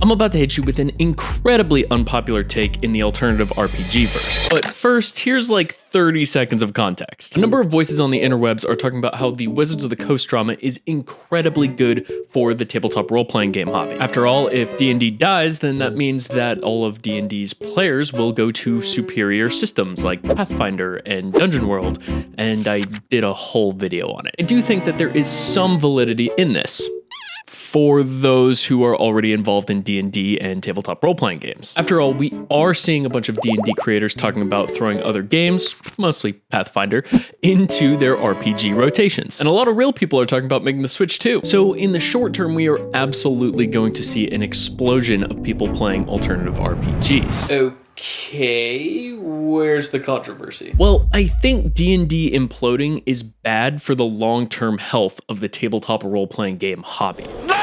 I'm about to hit you with an incredibly unpopular take in the alternative RPG verse. But first, here's like 30 seconds of context. A number of voices on the interwebs are talking about how the Wizards of the Coast drama is incredibly good for the tabletop role-playing game hobby. After all, if D&D dies, then that means that all of D&D's players will go to superior systems like Pathfinder and Dungeon World, and I did a whole video on it. I do think that there is some validity in this for those who are already involved in D&D and tabletop role-playing games. After all, we are seeing a bunch of D&D creators talking about throwing other games, mostly Pathfinder, into their RPG rotations. And a lot of real people are talking about making the switch too. So in the short term, we are absolutely going to see an explosion of people playing alternative RPGs. Okay, where's the controversy? Well, I think D&D imploding is bad for the long-term health of the tabletop role-playing game hobby. No!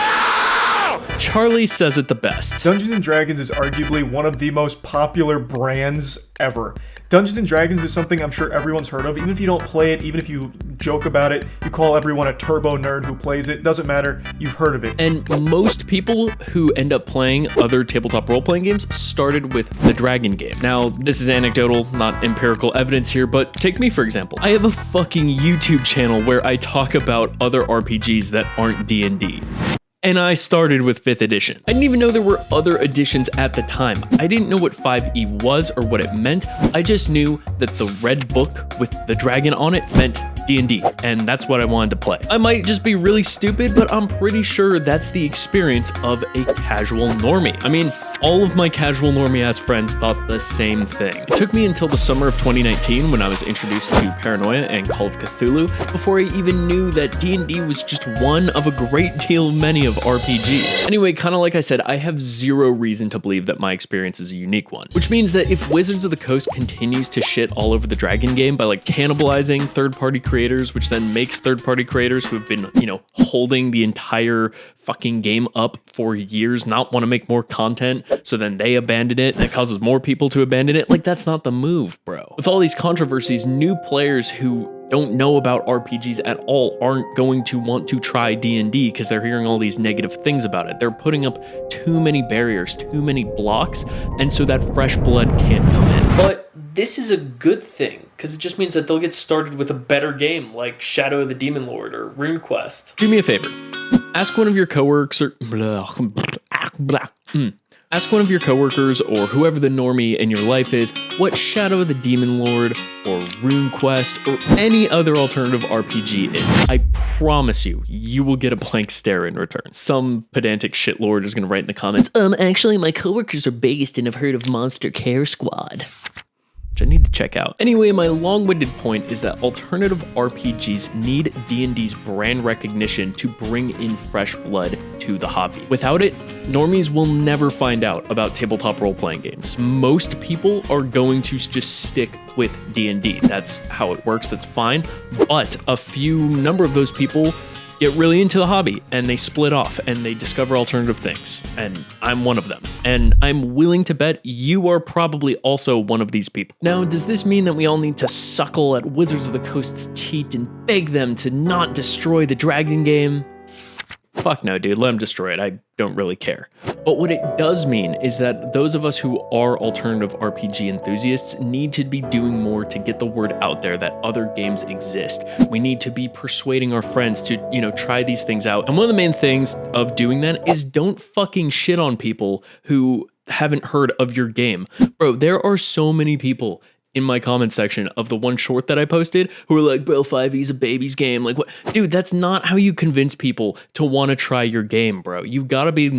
Charlie says it the best. Dungeons & Dragons is arguably one of the most popular brands ever. Dungeons & Dragons is something I'm sure everyone's heard of. Even if you don't play it, even if you joke about it, you call everyone a turbo nerd who plays it, doesn't matter, you've heard of it. And most people who end up playing other tabletop role-playing games started with the Dragon game. Now, this is anecdotal, not empirical evidence here, but take me for example. I have a fucking YouTube channel where I talk about other RPGs that aren't D&D. And I started with 5th edition. I didn't even know there were other editions at the time. I didn't know what 5e was or what it meant. I just knew that the red book with the dragon on it meant D&D, and that's what I wanted to play. I might just be really stupid, but I'm pretty sure that's the experience of a casual normie. I mean, all of my casual normie-ass friends thought the same thing. It took me until the summer of 2019 when I was introduced to Paranoia and Call of Cthulhu before I even knew that D&D was just one of a great deal many of RPGs. Anyway, kind of like I said, I have zero reason to believe that my experience is a unique one, which means that if Wizards of the Coast continues to shit all over the Dragon game by like cannibalizing third-party creators, which then makes third-party creators who have been, holding the entire fucking game up for years, not want to make more content, so then they abandon it, and it causes more people to abandon it. Like, that's not the move, bro. With all these controversies, new players who don't know about RPGs at all aren't going to want to try D&D because they're hearing all these negative things about it. They're putting up too many barriers, too many blocks, and so that fresh blood can't come in. But this is a good thing, because it just means that they'll get started with a better game like Shadow of the Demon Lord or RuneQuest. Do me a favor. Ask one of your coworkers or ask one of your coworkers or whoever the normie in your life is what Shadow of the Demon Lord or RuneQuest or any other alternative RPG is. I promise you, you will get a blank stare in return. Some pedantic shitlord is gonna write in the comments, actually my coworkers are based and have heard of Monster Care Squad, which I need to check out. Anyway, my long-winded point is that alternative RPGs need D&D's brand recognition to bring in fresh blood to the hobby. Without it, normies will never find out about tabletop role-playing games. Most people are going to just stick with D&D. That's how it works, that's fine. But a number of those people get really into the hobby and they split off and they discover alternative things. And I'm one of them. And I'm willing to bet you are probably also one of these people. Now, does this mean that we all need to suckle at Wizards of the Coast's teat and beg them to not destroy the Dragon game? Fuck no, dude, let them destroy it. I don't really care. But what it does mean is that those of us who are alternative RPG enthusiasts need to be doing more to get the word out there that other games exist. We need to be persuading our friends to, try these things out. And one of the main things of doing that is don't fucking shit on people who haven't heard of your game. Bro, there are so many people in my comment section of the one short that I posted who are like, bro, 5e's a baby's game. Like, what? Dude, that's not how you convince people to want to try your game, bro. You gotta be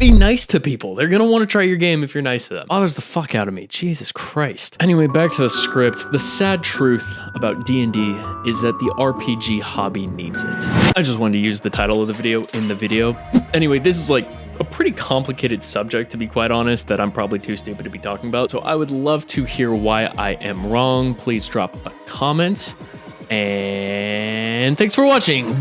nice to people. They're gonna want to try your game if you're nice to them. Bothers the fuck out of me. Jesus Christ. Anyway, back to the script. The sad truth about D&D is that the RPG hobby needs it. I just wanted to use the title of the video in the video. Anyway, this is like a pretty complicated subject, to be quite honest, that I'm probably too stupid to be talking about. So I would love to hear why I am wrong. Please drop a comment. And thanks for watching.